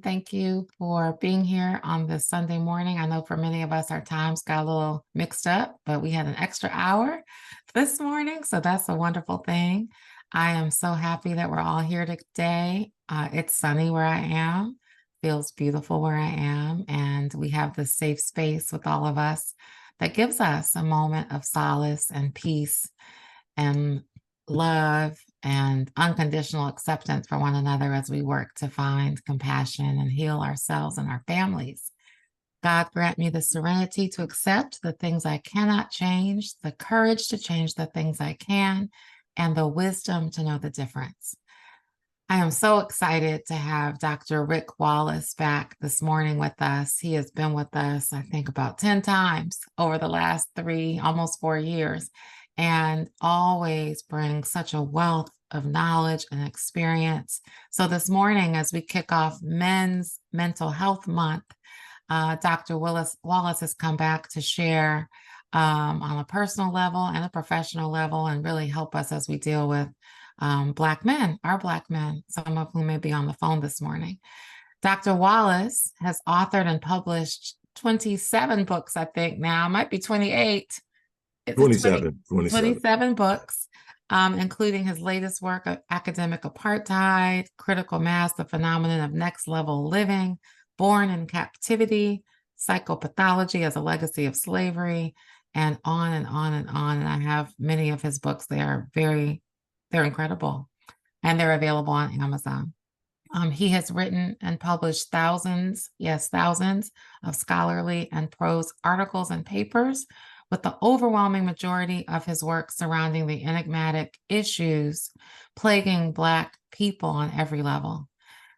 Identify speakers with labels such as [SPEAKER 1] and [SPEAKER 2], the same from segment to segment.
[SPEAKER 1] Thank you for being here on this Sunday morning. I know for many of us, our times got a little mixed up, but we had an extra hour this morning, so that's a wonderful thing. I am so happy that we're all here today. It's sunny where I am, feels beautiful where I am, and we have this safe space with all of us that gives us a moment of solace and peace and love and unconditional acceptance for one another as we work to find compassion and heal ourselves and our families. God grant me the serenity to accept the things I cannot change, the courage to change the things I can, and the wisdom to know the difference. I am so excited to have Dr. Rick Wallace back this morning with us. He has been with us, I think, about 10 times over the last almost 4 years, and always brings such a wealth of knowledge and experience. So this morning, as we kick off Men's Mental Health Month, Dr. Wallace has come back to share on a personal level and a professional level, and really help us as we deal with Black men, our Black men, some of whom may be on the phone this morning. Dr. Wallace has authored and published 27 books, I think now, might be 28. 27 books, including his latest work, Academic Apartheid, Critical Mass, The Phenomenon of Next Level Living, Born in Captivity, Psychopathology as a Legacy of Slavery, and on and on and on. And I have many of his books. They're incredible, and they're available on Amazon. He has written and published thousands of scholarly and prose articles and papers, with the overwhelming majority of his work surrounding the enigmatic issues plaguing Black people on every level.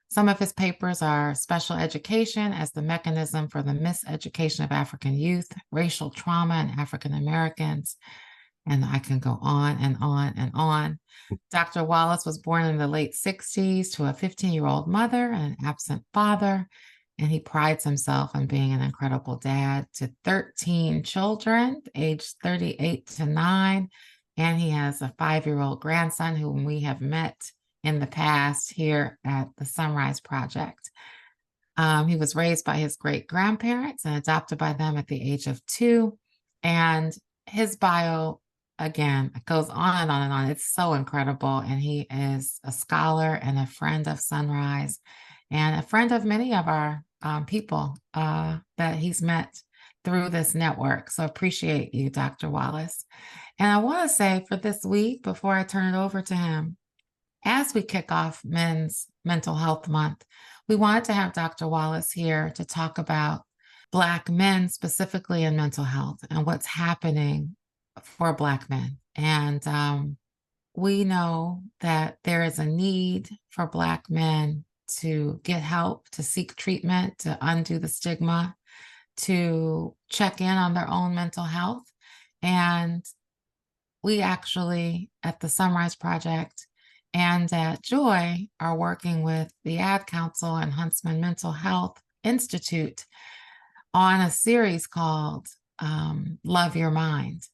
[SPEAKER 1] Some of his papers are Special Education as the Mechanism for the Miseducation of African Youth, Racial Trauma in African Americans, and I can go on and on and on. Dr. Wallace was born in the late 60s to a 15-year-old mother and an absent father, and he prides himself on being an incredible dad to 13 children, aged 38 to 9, and he has a 5-year-old grandson whom we have met in the past here at the SonRise Project. He was raised by his great-grandparents and adopted by them at the age of 2, and his bio, again, it goes on and on and on. It's so incredible, and he is a scholar and a friend of SonRise, and a friend of many of our people that he's met through this network. So appreciate you, Dr. Wallace. And I want to say for this week, before I turn it over to him, as we kick off Men's Mental Health Month, we wanted to have Dr. Wallace here to talk about Black men, specifically in mental health, and what's happening for Black men. And we know that there is a need for Black men to get help, to seek treatment, to undo the stigma, to check in on their own mental health. And we actually, at the SonRise Project and at Joy, are working with the Ad Council and Huntsman Mental Health Institute on a series called Love Your Mind.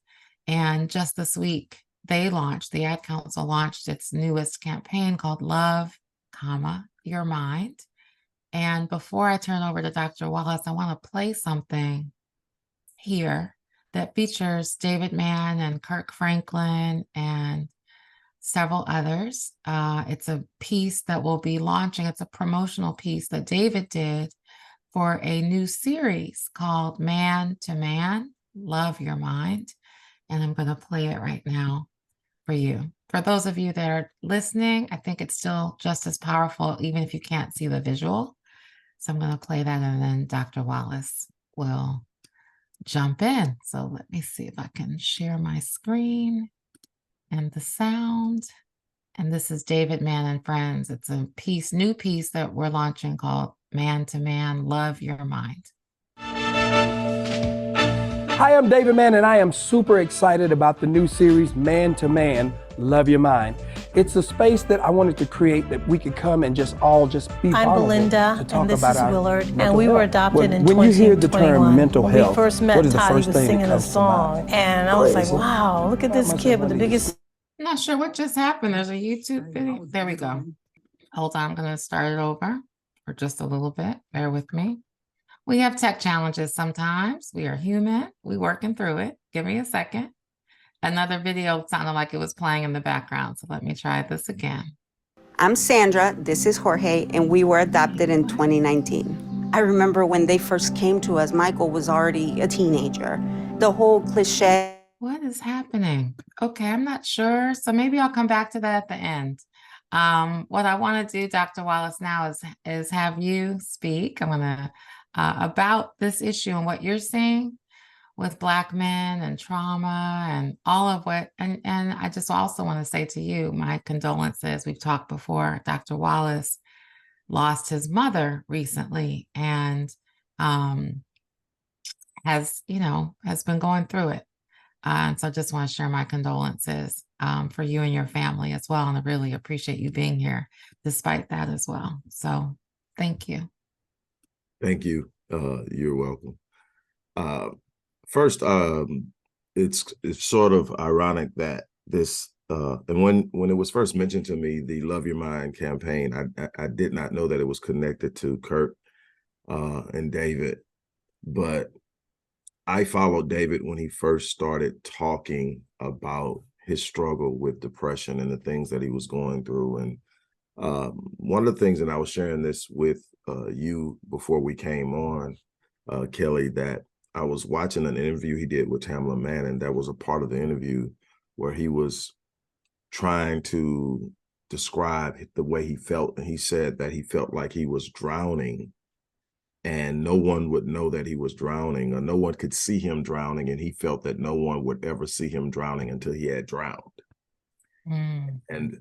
[SPEAKER 1] And just this week, the Ad Council launched its newest campaign called Love, Your Mind. And before I turn over to Dr. Wallace, I want to play something here that features David Mann and Kirk Franklin and several others. It's a piece that will be launching. It's a promotional piece that David did for a new series called Man to Man, Love Your Mind. And I'm going to play it right now for you. For those of you that are listening, I think it's still just as powerful, even if you can't see the visual. So I'm going to play that, and then Dr. Wallace will jump in. So let me see if I can share my screen and the sound. And this is David Mann and Friends. It's a new piece that we're launching called Man to Man, Love Your Mind.
[SPEAKER 2] Hi, I'm David Mann, and I am super excited about the new series, Man to Man, Love Your Mind. It's a space that I wanted to create that we could come and just be
[SPEAKER 3] I'm
[SPEAKER 2] vulnerable
[SPEAKER 3] Belinda,
[SPEAKER 2] to talk
[SPEAKER 3] and this
[SPEAKER 2] about
[SPEAKER 3] is
[SPEAKER 2] our
[SPEAKER 3] Willard,
[SPEAKER 2] mental
[SPEAKER 3] and we
[SPEAKER 2] health.
[SPEAKER 3] were adopted in 2021.
[SPEAKER 2] When you hear the term mental
[SPEAKER 3] when
[SPEAKER 2] health,
[SPEAKER 3] we first met
[SPEAKER 2] what is the
[SPEAKER 3] Todd,
[SPEAKER 2] first
[SPEAKER 3] he was
[SPEAKER 2] thing that
[SPEAKER 3] singing a
[SPEAKER 2] comes to
[SPEAKER 3] song,
[SPEAKER 2] mind?
[SPEAKER 3] and I was like,
[SPEAKER 2] Crazy.
[SPEAKER 3] wow, look at this kid with the biggest...
[SPEAKER 1] I'm not sure what just happened. There's a YouTube video. There we go. Hold on, I'm going to start it over for just a little bit. Bear with me. We have tech challenges sometimes. We are human. We're working through it. Give me a second. Another video sounded like it was playing in the background. So let me try this again.
[SPEAKER 4] I'm Sandra, this is Jorge, and we were adopted in 2019. I remember when they first came to us, Michael was already a teenager. The whole cliche.
[SPEAKER 1] What is happening? Okay, I'm not sure. So maybe I'll come back to that at the end. What I want to do, Dr. Wallace, now is have you speak. I'm going to about this issue and what you're seeing with Black men and trauma and all of what, and I just also want to say to you, my condolences. We've talked before. Dr. Wallace lost his mother recently and has been going through it. And so I just want to share my condolences for you and your family as well. And I really appreciate you being here despite that as well. So thank you.
[SPEAKER 5] Thank you. You're welcome. First, it's sort of ironic that this, and when it was first mentioned to me, the Love Your Mind campaign, I did not know that it was connected to Kurt and David, but I followed David when he first started talking about his struggle with depression and the things that he was going through. And one of the things, and I was sharing this with you before we came on, Kelli, that I was watching an interview he did with Tamela Mann, and that was a part of the interview where he was trying to describe the way he felt. And he said that he felt like he was drowning and no one would know that he was drowning, or no one could see him drowning. And he felt that no one would ever see him drowning until he had drowned. And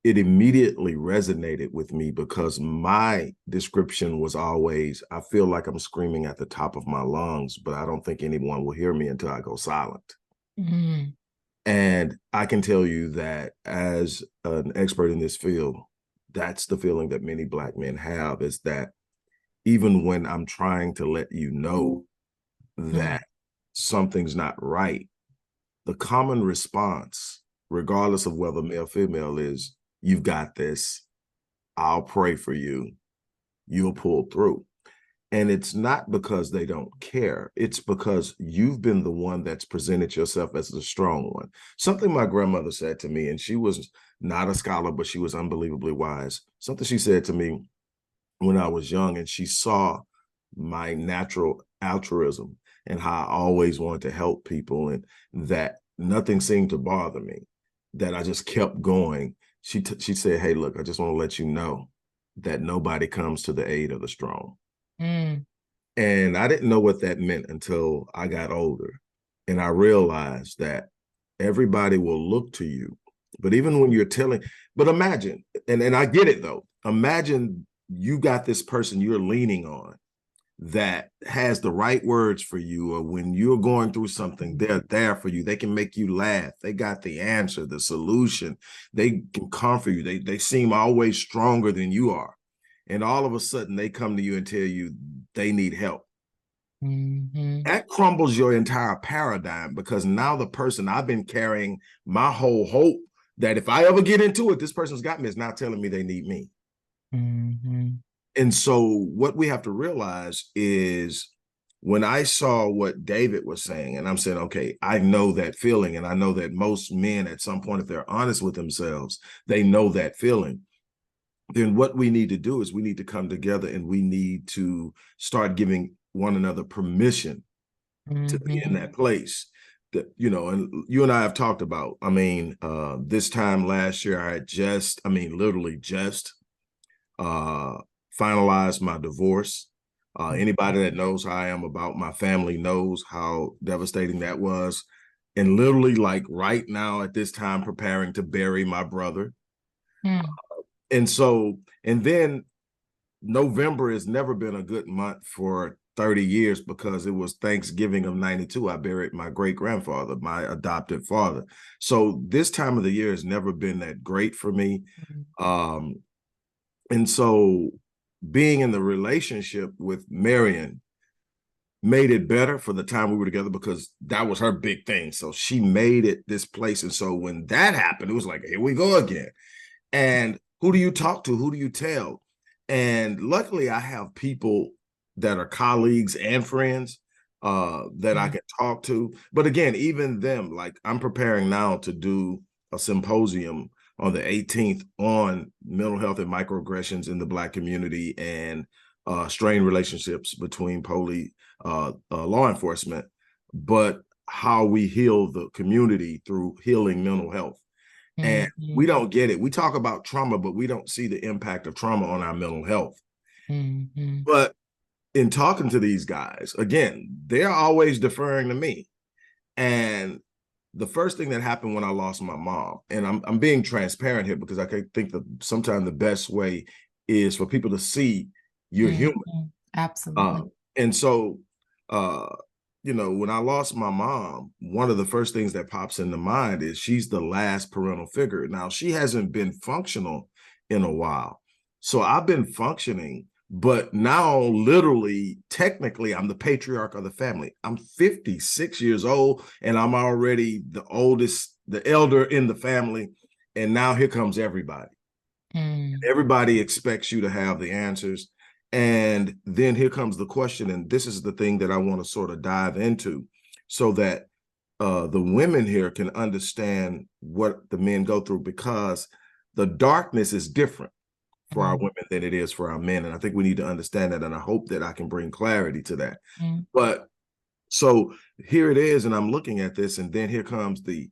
[SPEAKER 5] it immediately resonated with me because my description was always, I feel like I'm screaming at the top of my lungs, but I don't think anyone will hear me until I go silent. And I can tell you that as an expert in this field, that's the feeling that many Black men have, is that even when I'm trying to let you know that something's not right, the common response, regardless of whether male or female, is, you've got this, I'll pray for you, you'll pull through. And it's not because they don't care. It's because you've been the one that's presented yourself as the strong one. Something my grandmother said to me, and she was not a scholar, but she was unbelievably wise. Something she said to me when I was young, and she saw my natural altruism and how I always wanted to help people, and that nothing seemed to bother me, that I just kept going. She said, hey, look, I just want to let you know that nobody comes to the aid of the strong. And I didn't know what that meant until I got older. And I realized that everybody will look to you. But even when you're but imagine, and I get it though, imagine you got this person you're leaning on that has the right words for you, or when you're going through something, they're there for you. They can make you laugh. They got the answer, the solution. They can comfort you. They seem always stronger than you are. And all of a sudden they come to you and tell you they need help. That crumbles your entire paradigm, because now the person I've been carrying my whole hope that if I ever get into it, this person's got me, is now telling me they need me. And so what we have to realize is, when I saw what David was saying, and I'm saying, okay, I know that feeling. And I know that most men at some point, if they're honest with themselves, they know that feeling. Then what we need to do is we need to come together and we need to start giving one another permission to be in that place. That, and you and I have talked about, this time last year, I had literally just finalized my divorce. Anybody that knows how I am about my family knows how devastating that was. And literally, like right now at this time, preparing to bury my brother. And then November has never been a good month for 30 years, because it was Thanksgiving of '92. I buried my great-grandfather, my adopted father. So this time of the year has never been that great for me. And so being in the relationship with Marion made it better for the time we were together, because that was her big thing. So she made it this place. And so when that happened, it was like, here we go again. And who do you talk to? Who do you tell? And luckily I have people that are colleagues and friends that I can talk to. But again, even them, like I'm preparing now to do a symposium on the 18th on mental health and microaggressions in the Black community and strained relationships between police, law enforcement, but how we heal the community through healing mental health. And we don't get it. We talk about trauma, but we don't see the impact of trauma on our mental health. But in talking to these guys, again, they're always deferring to me. And the first thing that happened when I lost my mom, and I'm being transparent here because I think that sometimes the best way is for people to see you're human.
[SPEAKER 1] Absolutely.
[SPEAKER 5] And so, you know, when I lost my mom, one of the first things that pops into mind is she's the last parental figure. Now, she hasn't been functional in a while. So I've been functioning, but now literally, technically, I'm the patriarch of the family. I'm 56 years old and I'm already the oldest, the elder in the family. And now here comes everybody. Everybody expects you to have the answers. And then here comes the question, and this is the thing that I want to sort of dive into so that the women here can understand what the men go through, because the darkness is different for our women than it is for our men. And I think we need to understand that. And I hope that I can bring clarity to that. But so here it is, and I'm looking at this, and then here comes the,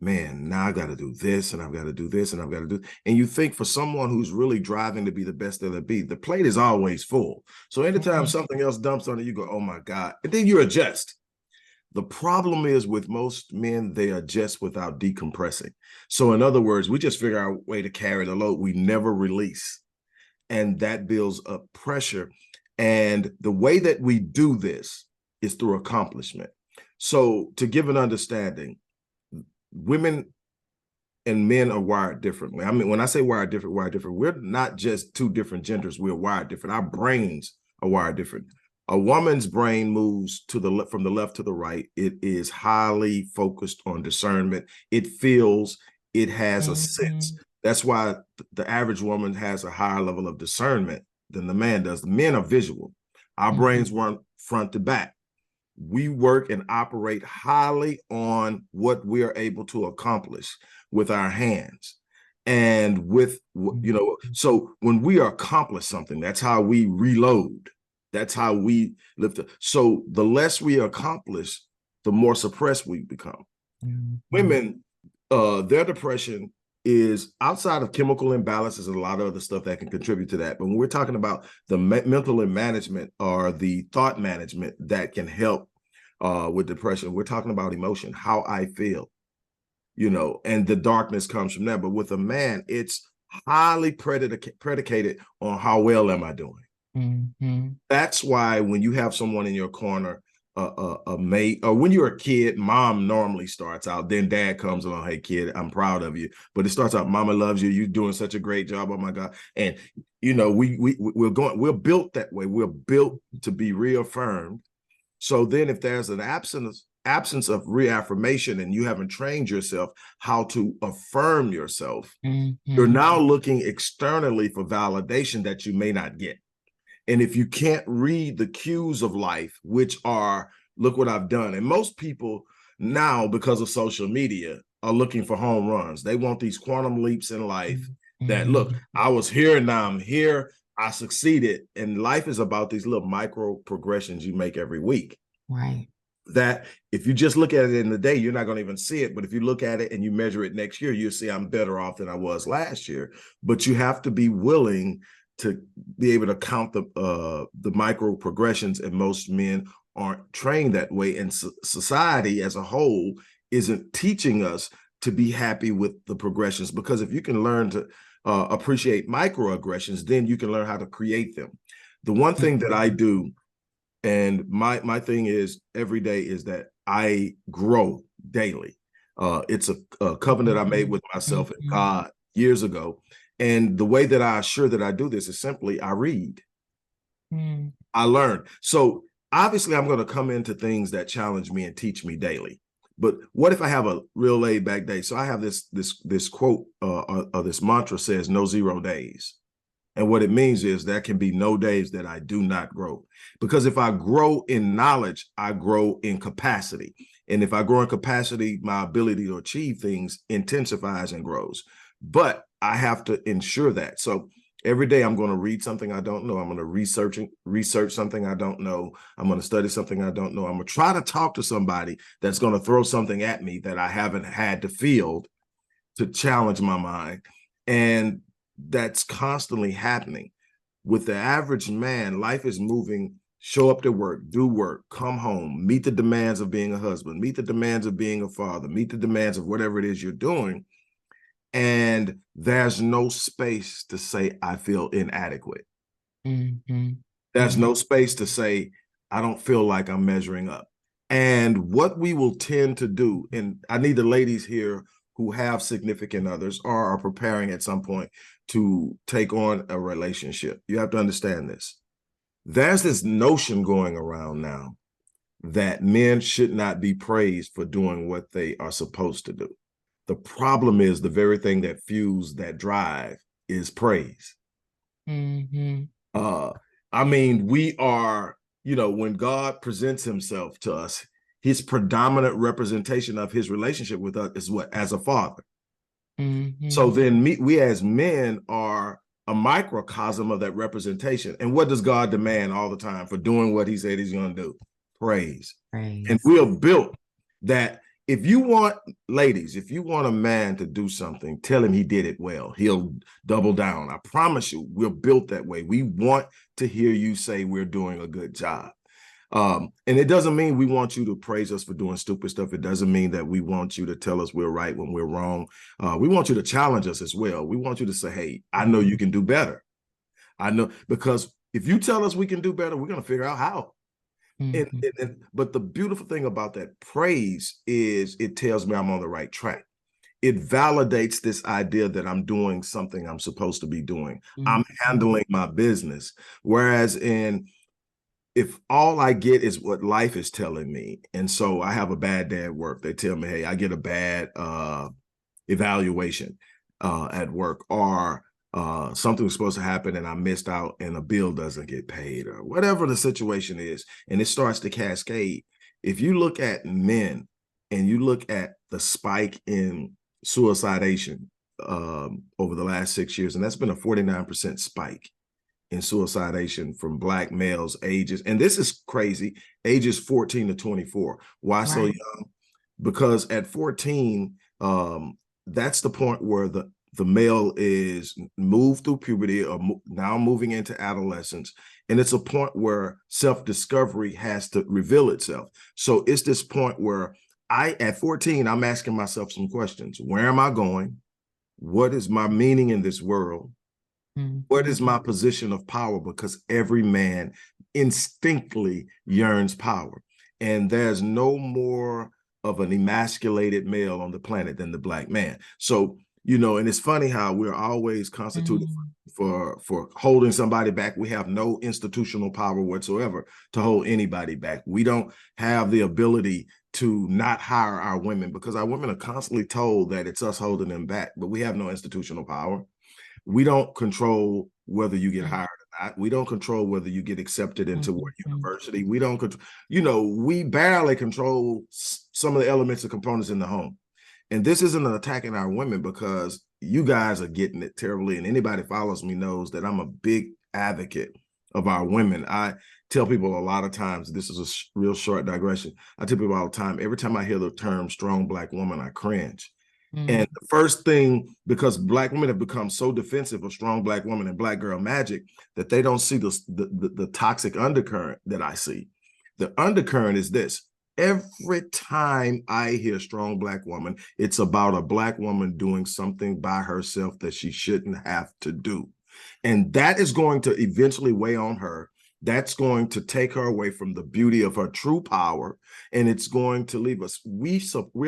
[SPEAKER 5] man, now I got to do this, and I've got to do this, and I've got to do. And you think for someone who's really driving to be the best they'll be, the plate is always full. So anytime something else dumps on you, you go, oh my God. And then you adjust. The problem is with most men, they adjust without decompressing. So in other words, we just figure out a way to carry the load. We never release. And that builds up pressure. And the way that we do this is through accomplishment. So to give an understanding, women and men are wired differently. I mean, when I say wired different, we're not just two different genders. We're wired different. Our brains are wired different. A woman's brain moves to the from the left to the right. It is highly focused on discernment. It feels, it has a sense. That's why the average woman has a higher level of discernment than the man does. The men are visual. Our brains run front to back. We work and operate highly on what we are able to accomplish with our hands. And with, you know, so when we accomplish something, that's how we reload. That's how we lift it. So the less we accomplish, the more suppressed we become. Women, their depression is outside of chemical imbalances and a lot of other stuff that can contribute to that. But when we're talking about the mental management or the thought management that can help with depression, we're talking about emotion, how I feel, you know, and the darkness comes from that. But with a man, it's highly predicated on how well am I doing. That's why when you have someone in your corner, a mate, or when you're a kid, mom normally starts out, then dad comes along, hey kid, I'm proud of you. But it starts out, mama loves you, you're doing such a great job, oh my God. And you know, we're built that way. We're built to be reaffirmed. So then if there's an absence of reaffirmation and you haven't trained yourself how to affirm yourself, you're now looking externally for validation that you may not get. And if you can't read the cues of life, which are, look what I've done. And most people now, because of social media, are looking for home runs. They want these quantum leaps in life that, look, I was here, now I'm here, I succeeded. And life is about these little micro progressions you make every week.
[SPEAKER 1] Right.
[SPEAKER 5] That if you just look at it in the day, you're not going to even see it. But if you look at it and you measure it next year, you'll see I'm better off than I was last year. But you have to be willing to be able to count the micro progressions, and most men aren't trained that way. And society as a whole isn't teaching us to be happy with the progressions, because if you can learn to appreciate microaggressions, then you can learn how to create them. The one thing that I do, and my thing is every day, is that I grow daily. It's a covenant I made with myself and God years ago. And the way that I assure that I do this is simply I read. I learn. So obviously I'm going to come into things that challenge me and teach me daily. But what if I have a real laid back day? So I have this quote or this mantra says, no 0 days. And what it means is there can be no days that I do not grow. Because if I grow in knowledge, I grow in capacity. And if I grow in capacity, my ability to achieve things intensifies and grows. But I have to ensure that. So every day I'm going to read something I don't know. I'm going to research something I don't know. I'm going to study something I don't know. I'm going to try to talk to somebody that's going to throw something at me that I haven't had to field to challenge my mind. And that's constantly happening. With the average man, life is moving. Show up to work, do work, come home, meet the demands of being a husband, meet the demands of being a father, meet the demands of whatever it is you're doing. And there's no space to say, I feel inadequate. There's no space to say, I don't feel like I'm measuring up. And what we will tend to do, and I need the ladies here who have significant others or are preparing at some point to take on a relationship. You have to understand this. There's this notion going around now that men should not be praised for doing what they are supposed to do. The problem is the very thing that fuels that drive is praise. I mean, we are, when God presents himself to us, his predominant representation of his relationship with us is what? As a father. So then we as men are a microcosm of that representation. And what does God demand all the time for doing what he said he's going to do? Praise. And we are built that if you want, ladies, if you want a man to do something, tell him he did it well. He'll double down. I promise you, we're built that way. We want to hear you say we're doing a good job. And it doesn't mean we want you to praise us for doing stupid stuff. It doesn't mean that we want you to tell us we're right when we're wrong. We want you to challenge us as well. We want you to say, hey, I know you can do better. I know, because if you tell us we can do better, we're going to figure out how. But the beautiful thing about that praise is it tells me I'm on the right track. It validates this idea that I'm doing something I'm supposed to be doing. I'm handling my business. Whereas if all I get is what life is telling me, and so I have a bad day at work, they tell me, hey, I get a bad evaluation at work, or something was supposed to happen and I missed out and a bill doesn't get paid, or whatever the situation is, and it starts to cascade. If you look at men and you look at the spike in suicidation over the last 6 years, and that's been a 49% spike in suicidation from Black males ages, and this is crazy, ages 14 to 24. Why so young? Because at 14, that's the point where the male is moved through puberty or now moving into adolescence. And it's a point where self-discovery has to reveal itself. So it's this point where at 14, I'm asking myself some questions. Where am I going? What is my meaning in this world? What is my position of power? Because every man instinctively yearns power. And there's no more of an emasculated male on the planet than the Black man. So, and it's funny how we're always constituted for holding somebody back. We have no institutional power whatsoever to hold anybody back. We don't have the ability to not hire our women because our women are constantly told that it's us holding them back, but we have no institutional power. We don't control whether you get hired or not. We don't control whether you get accepted into what university. We don't control, we barely control some of the elements and components in the home. And this isn't an attack on our women because you guys are getting it terribly. And anybody who follows me knows that I'm a big advocate of our women. I tell people a lot of times, this is a real short digression. I tell people all the time, every time I hear the term strong Black woman, I cringe. And the first thing, because Black women have become so defensive of strong Black woman and Black girl magic that they don't see the toxic undercurrent that I see. The undercurrent is this. Every time I hear strong Black woman, it's about a Black woman doing something by herself that she shouldn't have to do. And that is going to eventually weigh on her. That's going to take her away from the beauty of her true power. And it's going to leave us. We're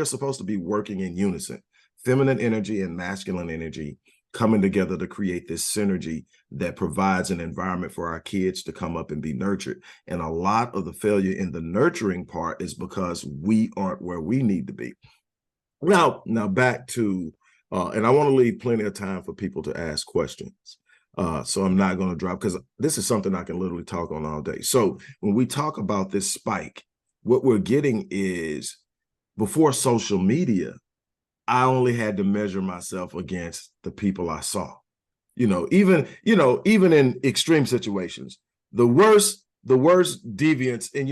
[SPEAKER 5] supposed to be working in unison. Feminine energy and masculine energy coming together to create this synergy that provides an environment for our kids to come up and be nurtured. And a lot of the failure in the nurturing part is because we aren't where we need to be. Now back to, and I want to leave plenty of time for people to ask questions. So I'm not going to drop, because this is something I can literally talk on all day. So when we talk about this spike, what we're getting is, before social media, I only had to measure myself against the people I saw. Even in extreme situations, the worst deviance, and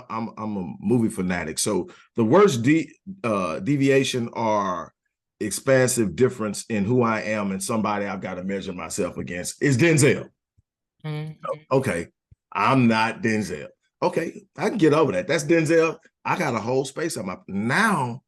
[SPEAKER 5] I'm a movie fanatic, so the worst deviation or expansive difference in who I am and somebody I've got to measure myself against is Denzel. Okay, I'm not Denzel. Okay, I can get over that. That's Denzel. I got a whole space on my now.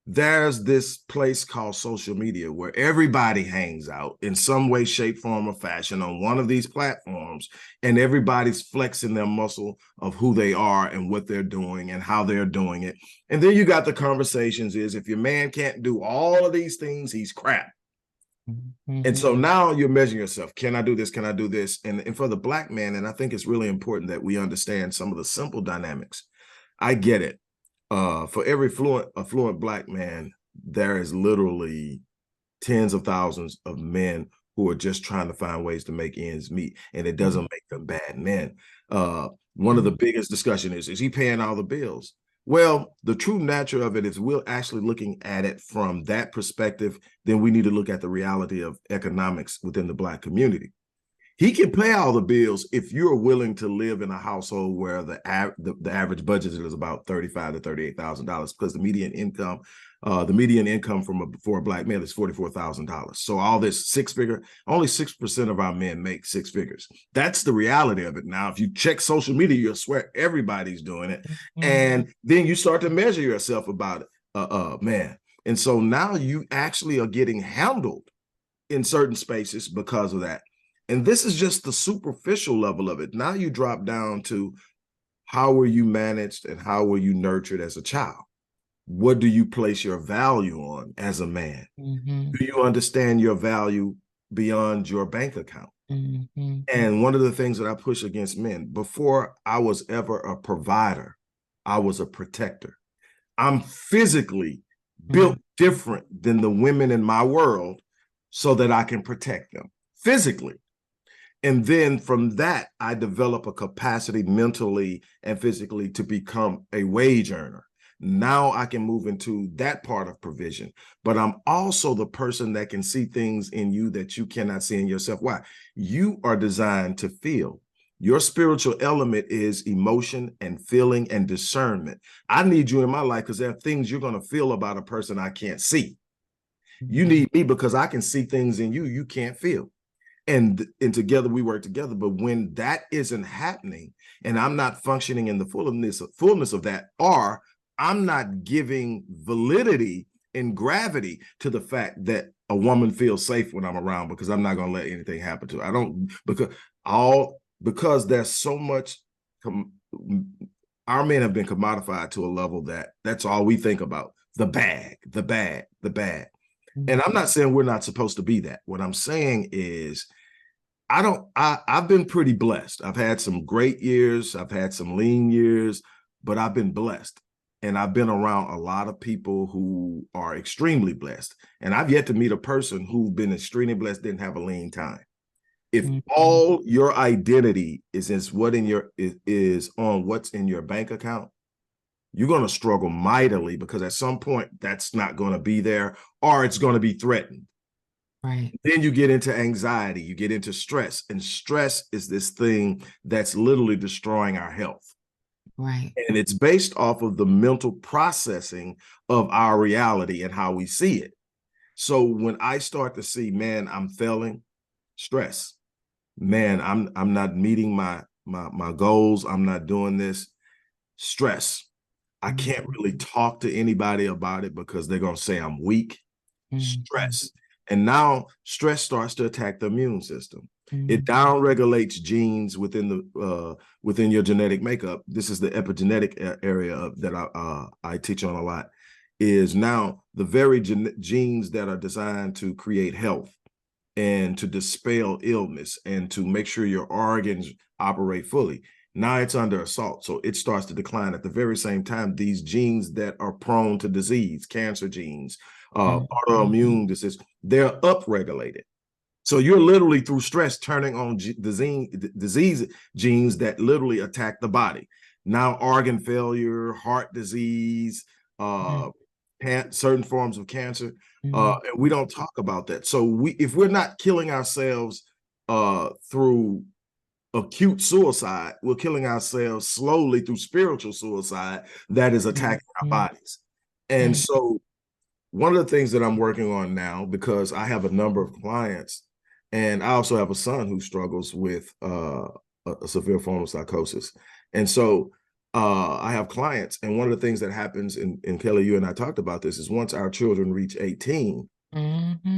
[SPEAKER 5] There's this place called social media where everybody hangs out in some way, shape, form, or fashion on one of these platforms, and everybody's flexing their muscle of who they are and what they're doing and how they're doing it. And then you got the conversations is, if your man can't do all of these things, he's crap. And so now you're measuring yourself. Can I do this? Can I do this? And for the Black man, and I think it's really important that we understand some of the simple dynamics. I get it. For every affluent Black man, there is literally tens of thousands of men who are just trying to find ways to make ends meet, and it doesn't make them bad men. One of the biggest discussion is he paying all the bills? Well, the true nature of it is, we're actually looking at it from that perspective. Then we need to look at the reality of economics within the Black community. He can pay all the bills if you're willing to live in a household where the average budget is about $35,000 to $38,000, because the median income for a Black male is $44,000. So all this six-figure, only 6% of our men make six figures. That's the reality of it. Now, if you check social media, you'll swear everybody's doing it, and then you start to measure yourself about it, man. And so now you actually are getting handled in certain spaces because of that. And this is just the superficial level of it. Now you drop down to, how were you managed and how were you nurtured as a child? What do you place your value on as a man? Do you understand your value beyond your bank account? And one of the things that I push against men, before I was ever a provider, I was a protector. I'm physically built different than the women in my world so that I can protect them physically. And then from that, I develop a capacity mentally and physically to become a wage earner. Now I can move into that part of provision, but I'm also the person that can see things in you that you cannot see in yourself. Why? You are designed to feel. Your spiritual element is emotion and feeling and discernment. I need you in my life because there are things you're going to feel about a person I can't see. You need me because I can see things in you you can't feel. And together we work together. But when that isn't happening and I'm not functioning in the fullness of that, or I'm not giving validity and gravity to the fact that a woman feels safe when I'm around, because I'm not going to let anything happen to her. Because there's so much, our men have been commodified to a level that's all we think about. The bag, the bag, the bag. And I'm not saying we're not supposed to be that. What I'm saying is, I've been pretty blessed. I've had some great years. I've had some lean years, but I've been blessed. And I've been around a lot of people who are extremely blessed. And I've yet to meet a person who's been extremely blessed, didn't have a lean time. If all your identity is on what's in your bank account, you're going to struggle mightily, because at some point that's not going to be there, or it's going to be threatened.
[SPEAKER 1] Right.
[SPEAKER 5] Then you get into anxiety, you get into stress, and stress is this thing that's literally destroying our health.
[SPEAKER 1] Right.
[SPEAKER 5] And it's based off of the mental processing of our reality and how we see it. So when I start to see, man, I'm failing, stress. Man, I'm not meeting my goals. I'm not doing this, stress. I can't really talk to anybody about it because they're going to say I'm weak, stress. And now stress starts to attack the immune system. It downregulates genes within your genetic makeup. This is the epigenetic area that I teach on a lot, is now the very genes that are designed to create health and to dispel illness and to make sure your organs operate fully. Now it's under assault. So it starts to decline. At the very same time, these genes that are prone to disease, cancer genes, autoimmune disease, they're upregulated. So you're literally through stress turning on disease genes that literally attack the body. Now organ failure, heart disease, certain forms of cancer, and we don't talk about that. So if we're not killing ourselves through acute suicide, we're killing ourselves slowly through spiritual suicide that is attacking our bodies. And so one of the things that I'm working on now, because I have a number of clients, and I also have a son who struggles with a severe form of psychosis. And so I have clients, and one of the things that happens, and Kelli, you and I talked about this, is once our children reach 18,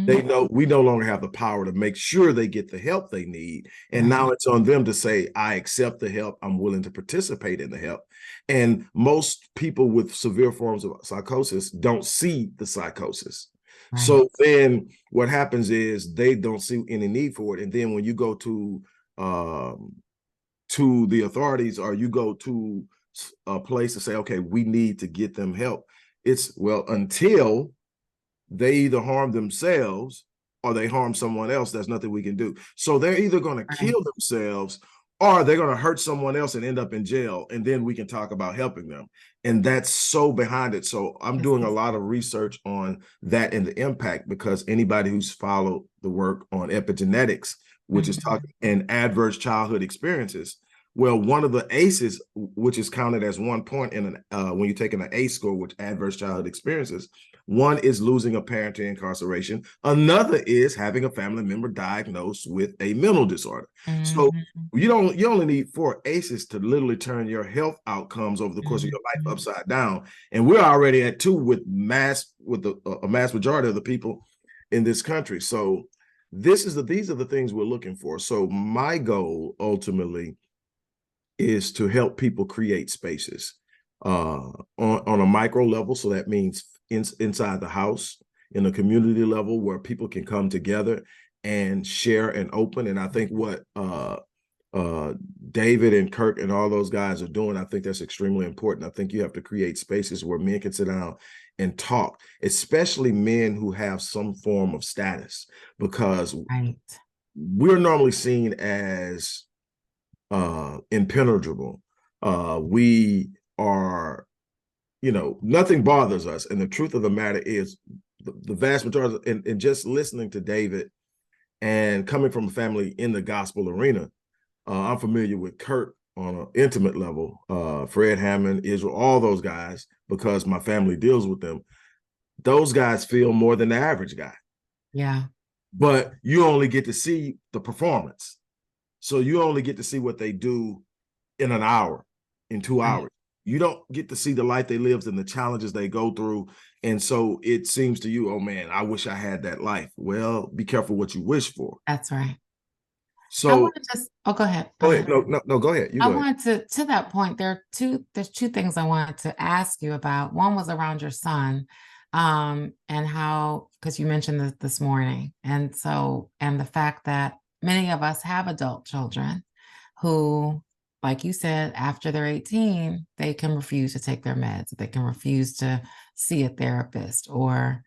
[SPEAKER 5] they know we no longer have the power to make sure they get the help they need. And now it's on them to say, I accept the help. I'm willing to participate in the help. And most people with severe forms of psychosis don't see the psychosis. Right. So then what happens is they don't see any need for it. And then when you go to the authorities, or you go to a place to say, okay, we need to get them help, it's, well, until they either harm themselves or they harm someone else, there's nothing we can do. So they're either going to kill themselves, or they're going to hurt someone else and end up in jail, and then we can talk about helping them. And that's so behind it. So I'm doing a lot of research on that and the impact, because anybody who's followed the work on epigenetics, which is talking and adverse childhood experiences, well, one of the ACEs, which is counted as 1 point in when you're taking an ACE score, which adverse childhood experiences, one is losing a parent to incarceration. Another is having a family member diagnosed with a mental disorder. So you only need 4 ACEs to literally turn your health outcomes over the course of your life upside down. And we're already at 2 with a mass majority of the people in this country. So these are the things we're looking for. So my goal ultimately is to help people create spaces on a micro level. So that means inside the house, in a community level, where people can come together and share and open. And I think what David and Kirk and all those guys are doing, I think that's extremely important. I think you have to create spaces where men can sit down and talk, especially men who have some form of status, because we're normally seen as impenetrable. We are, nothing bothers us. And the truth of the matter is the vast majority, and just listening to David and coming from a family in the gospel arena, I'm familiar with Kurt on an intimate level, Fred Hammond, Israel, all those guys, because my family deals with them. Those guys feel more than the average guy. Yeah. But you only get to see the performance. So you only get to see what they do in an hour, in 2 hours. You don't get to see the life they live and the challenges they go through. And so it seems to you, oh man, I wish I had that life. Well, be careful what you wish for.
[SPEAKER 1] That's right.
[SPEAKER 5] So
[SPEAKER 1] I want to just, go ahead.
[SPEAKER 5] Go ahead. No, go ahead.
[SPEAKER 1] I wanted to that point, there's two things I wanted to ask you about. One was around your son, and how, because you mentioned this morning. And the fact that many of us have adult children who, like you said, after they're 18, they can refuse to take their meds. They can refuse to see a therapist or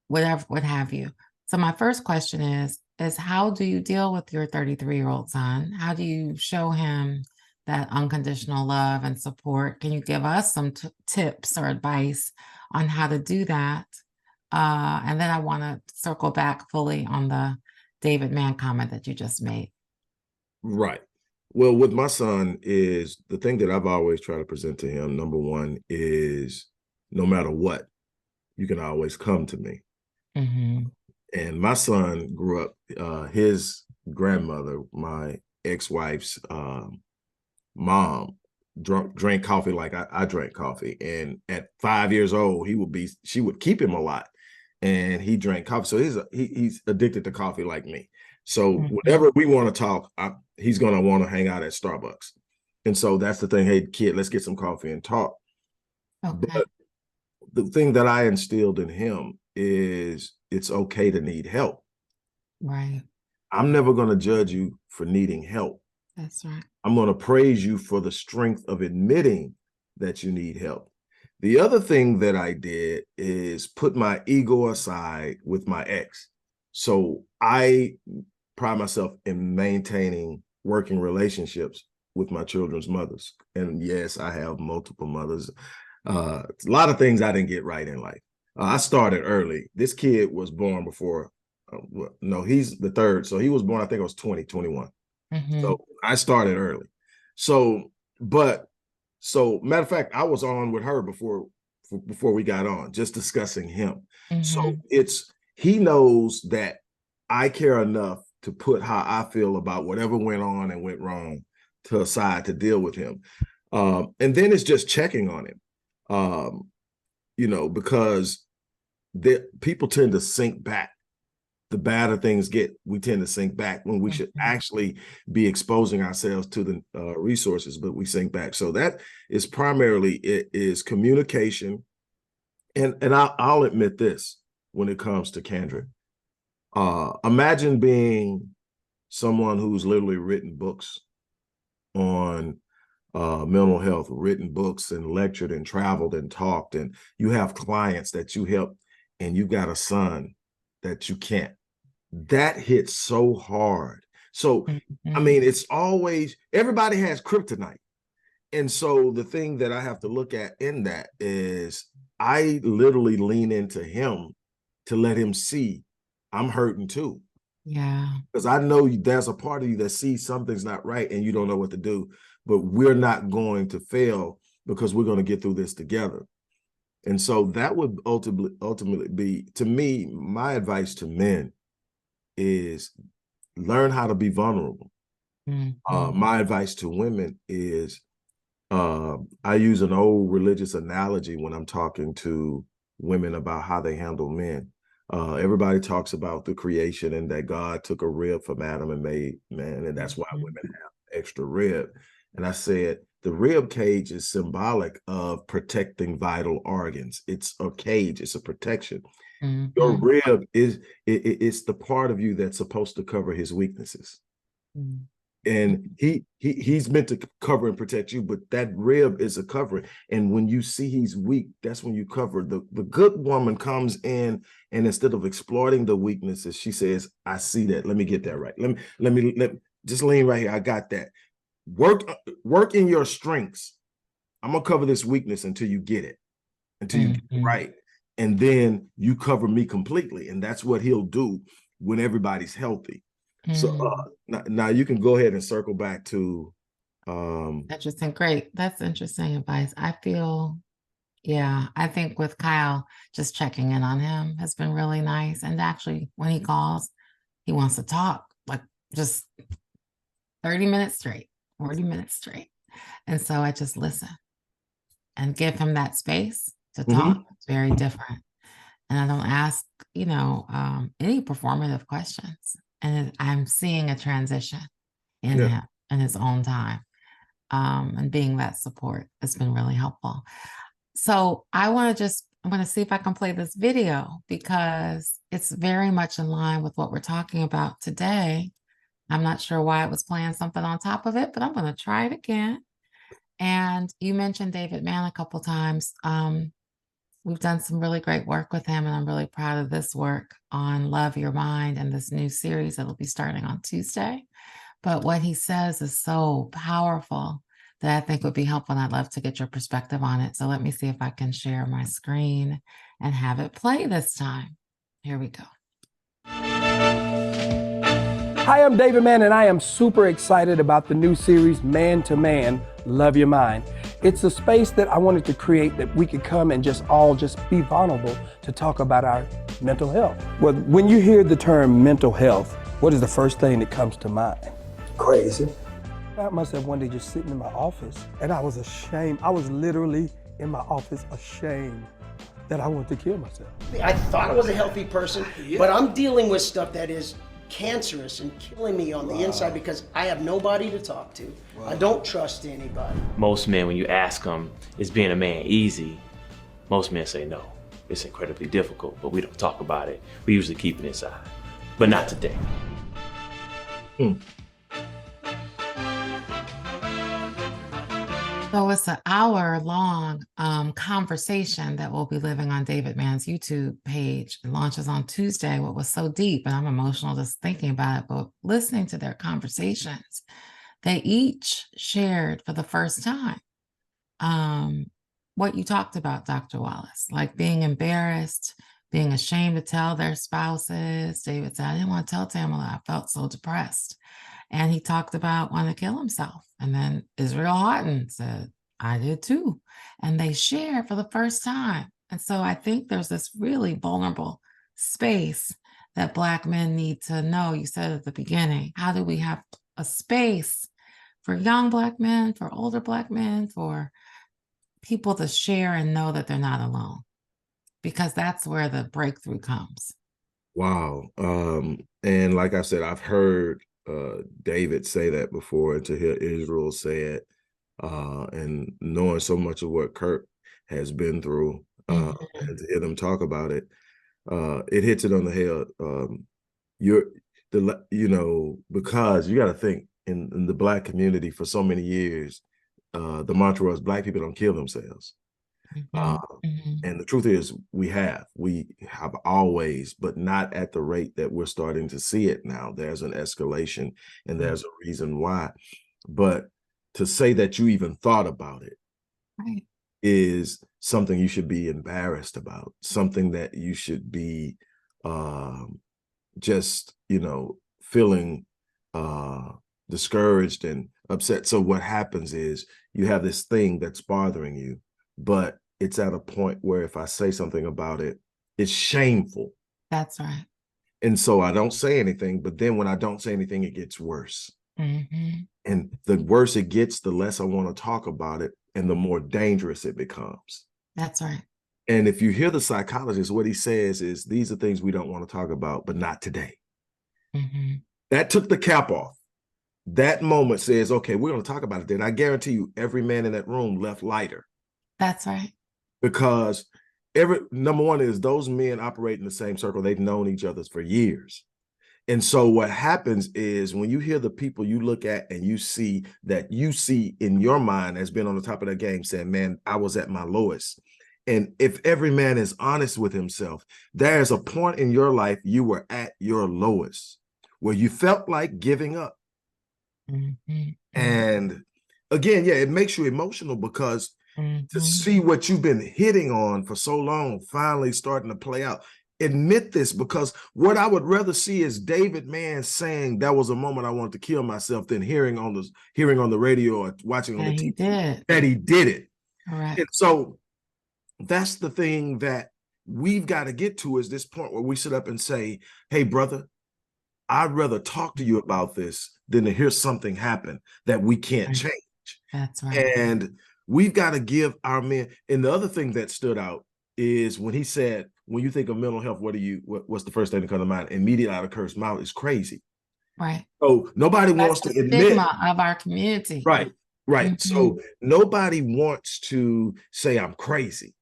[SPEAKER 1] whatever, what have you. So my first question is how do you deal with your 33-year-old son? How do you show him that unconditional love and support? Can you give us some tips or advice on how to do that? And then I want to circle back fully on the David Mann comment that you just made. Right.
[SPEAKER 5] Well, with my son, is the thing that I've always tried to present to him, number one, is no matter what, you can always come to me. And my son grew up, his grandmother, my ex-wife's mom, drank coffee like I drank coffee. And at 5 years old, she would keep him a lot, and he drank coffee. So he's addicted to coffee like me. So whenever we want to talk, he's going to want to hang out at Starbucks. And so that's the thing. Hey, kid, let's get some coffee and talk. Okay. But the thing that I instilled in him is it's okay to need help. Right. I'm never going to judge you for needing help. That's right. I'm going to praise you for the strength of admitting that you need help. The other thing that I did is put my ego aside with my ex. So I pride myself in maintaining working relationships with my children's mothers. And yes, I have multiple mothers. A lot of things I didn't get right in life. I started early. This kid was born before, no, he's the third. So he was born, I think it was 21. So I started early. So matter of fact, I was on with her before we got on, just discussing him. So he knows that I care enough to put how I feel about whatever went on and went wrong to a side to deal with him. And then it's just checking on him, because people tend to sink back. The badder things get, we tend to sink back when we should actually be exposing ourselves to the resources, but we sink back. So that is primarily, it is communication. And I'll admit this when it comes to Kendra. Imagine being someone who's literally written books on mental health, written books and lectured and traveled and talked, and you have clients that you help, and you got a son that you can't. That hits so hard. So, I mean, it's always, everybody has kryptonite. And so the thing that I have to look at in that is I literally lean into him to let him see I'm hurting too.
[SPEAKER 1] Yeah.
[SPEAKER 5] Because I know there's a part of you that sees something's not right and you don't know what to do, but we're not going to fail because we're going to get through this together. And so that would ultimately be, to me, my advice to men is learn how to be vulnerable. My advice to women is, I use an old religious analogy when I'm talking to women about how they handle men. Everybody talks about the creation and that God took a rib from Adam and made man, and that's why women have extra rib. And I said, the rib cage is symbolic of protecting vital organs. It's a cage, it's a protection. Your rib it's the part of you that's supposed to cover his weaknesses. And he's meant to cover and protect you, but that rib is a covering. And when you see he's weak, that's when you cover. The good woman comes in, and instead of exploiting the weaknesses, she says, I see that. Let me get that right. Let me just lean right here. I got that. Work in your strengths. I'm gonna cover this weakness until you get it, until you get it right. And then you cover me completely. And that's what he'll do when everybody's healthy. So now you can go ahead and circle back to
[SPEAKER 1] interesting. Great. That's interesting advice. I feel, I think with Kyle, just checking in on him has been really nice. And actually, when he calls, he wants to talk, like just 30 minutes straight, 40 minutes straight. And so I just listen and give him that space to talk. It's very different. And I don't ask, any performative questions. And I'm seeing a transition in him in his own time. And being that support has been really helpful. So I'm going to see if I can play this video because it's very much in line with what we're talking about today. I'm not sure why it was playing something on top of it, but I'm going to try it again. And you mentioned David Mann a couple times. We've done some really great work with him, and I'm really proud of this work on Love Your Mind and this new series that'll be starting on Tuesday. But what he says is so powerful that I think would be helpful, and I'd love to get your perspective on it. So let me see if I can share my screen and have it play this time. Here we go.
[SPEAKER 2] Hi, I'm David Mann, and I am super excited about the new series, Man to Man, Love Your Mind. It's a space that I wanted to create that we could come and just be vulnerable to talk about our mental health. Well, when you hear the term mental health, what is the first thing that comes to mind? Crazy. I found myself one day just sitting in my office, and I was ashamed. I was literally in my office ashamed that I wanted to kill myself.
[SPEAKER 6] I thought I was a healthy person, but I'm dealing with stuff that is cancerous and killing me on the inside because I have nobody to talk to. I don't trust anybody.
[SPEAKER 7] Most men, when you ask them, is being a man easy? Most men say no. It's incredibly difficult, but we don't talk about it. We usually keep it inside, but not today.
[SPEAKER 1] So it's an hour-long conversation that we'll be living on David Mann's YouTube page. It launches on Tuesday. What was so deep, and I'm emotional just thinking about it, but listening to their conversations, they each shared for the first time what you talked about, Dr. Wallace, like being embarrassed, being ashamed to tell their spouses. David said, I didn't want to tell Tamala. I felt so depressed. And he talked about wanting to kill himself. And then Israel Houghton said, I did too. And they shared for the first time. And so I think there's this really vulnerable space that Black men need to know. You said at the beginning, how do we have a space for young Black men, for older Black men, for people to share and know that they're not alone? Because that's where the breakthrough comes.
[SPEAKER 5] Wow. And like I said, I've heard David say that before, and to hear Israel say it, and knowing so much of what Kirk has been through, and to hear them talk about it, it hits it on the head. Because you got to think in the Black community for so many years, the mantra was Black people don't kill themselves. And the truth is we have always, but not at the rate that we're starting to see it now. There's an escalation, and there's a reason why. But to say that you even thought about it is something you should be embarrassed about, something that you should be just, feeling discouraged and upset. So what happens is you have this thing that's bothering you, but it's at a point where if I say something about it, it's shameful.
[SPEAKER 1] That's right.
[SPEAKER 5] And so I don't say anything, but then when I don't say anything, it gets worse. And the worse it gets, the less I want to talk about it, and the more dangerous it becomes.
[SPEAKER 1] That's right.
[SPEAKER 5] And if you hear the psychologist, what he says is, these are things we don't want to talk about, but not today. That took the cap off. That moment says, okay, we're going to talk about it then. I guarantee you every man in that room left lighter.
[SPEAKER 1] That's right.
[SPEAKER 5] Because number one is those men operate in the same circle. They've known each other for years. And so what happens is when you hear the people you look at and you see in your mind as being on the top of that game saying, man, I was at my lowest. And if every man is honest with himself, there's a point in your life you were at your lowest where you felt like giving up. And again, yeah, it makes you emotional because to see what you've been hitting on for so long finally starting to play out. Admit this, because what I would rather see is David Mann saying that was a moment I wanted to kill myself than hearing on the radio or watching on the TV that he did it.
[SPEAKER 1] Correct.
[SPEAKER 5] And so that's the thing that we've got to get to, is this point where we sit up and say, hey, brother, I'd rather talk to you about this than to hear something happen that we can't change.
[SPEAKER 1] That's right.
[SPEAKER 5] And we've got to give our men. And the other thing that stood out is when he said, when you think of mental health, what's the first thing to come to mind? Immediately out of Kurt's mouth is crazy.
[SPEAKER 1] Right.
[SPEAKER 5] So nobody wants to admit
[SPEAKER 1] stigma of our community.
[SPEAKER 5] Right. So nobody wants to say I'm crazy.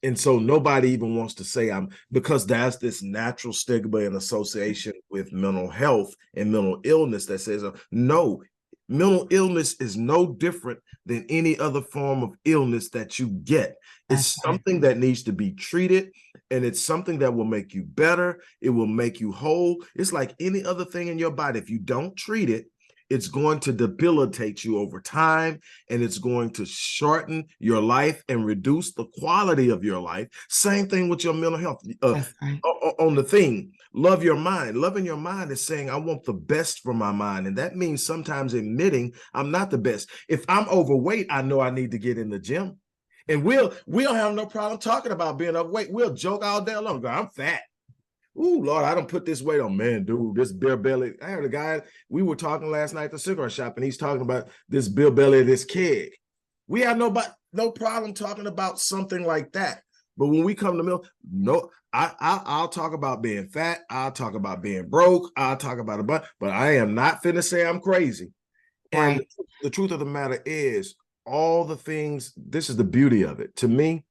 [SPEAKER 5] And so nobody even wants to say because there's this natural stigma and association with mental health and mental illness that says, no, mental illness is no different than any other form of illness that you get. It's something that needs to be treated, and it's something that will make you better. It will make you whole. It's like any other thing in your body. If you don't treat it, it's going to debilitate you over time, and it's going to shorten your life and reduce the quality of your life. Same thing with your mental health. On the thing, love your mind. Loving your mind is saying, I want the best for my mind. And that means sometimes admitting I'm not the best. If I'm overweight, I know I need to get in the gym. And we'll have no problem talking about being overweight. We'll joke all day long. I'm fat. Ooh, Lord, I don't put this weight on. Man, dude, this beer belly. I heard a guy, we were talking last night at the cigarette shop, and he's talking about this beer belly of this keg. We have no problem talking about something like that. But when we come to milk, no, I'll talk about being fat. I'll talk about being broke. I'll talk about but I am not finna say I'm crazy. And the truth of the matter is, all the things, this is the beauty of it. To me,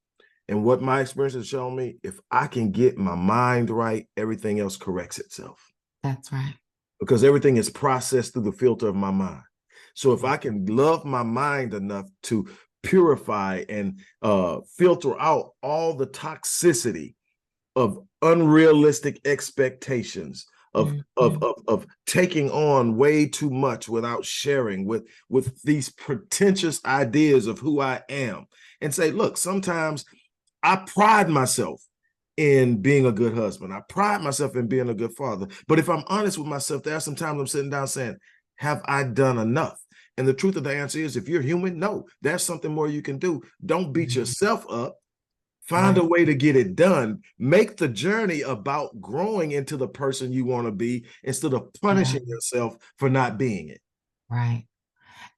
[SPEAKER 5] and what my experience has shown me, if I can get my mind right, everything else corrects itself.
[SPEAKER 1] That's right.
[SPEAKER 5] Because everything is processed through the filter of my mind. So if I can love my mind enough to purify and filter out all the toxicity of unrealistic expectations, of taking on way too much without sharing, with these pretentious ideas of who I am, and say, look, sometimes I pride myself in being a good husband. I pride myself in being a good father. But if I'm honest with myself, there are some times I'm sitting down saying, have I done enough? And the truth of the answer is, if you're human, no, there's something more you can do. Don't beat yourself up. Find a way to get it done. Make the journey about growing into the person you want to be instead of punishing yourself for not being it.
[SPEAKER 1] Right.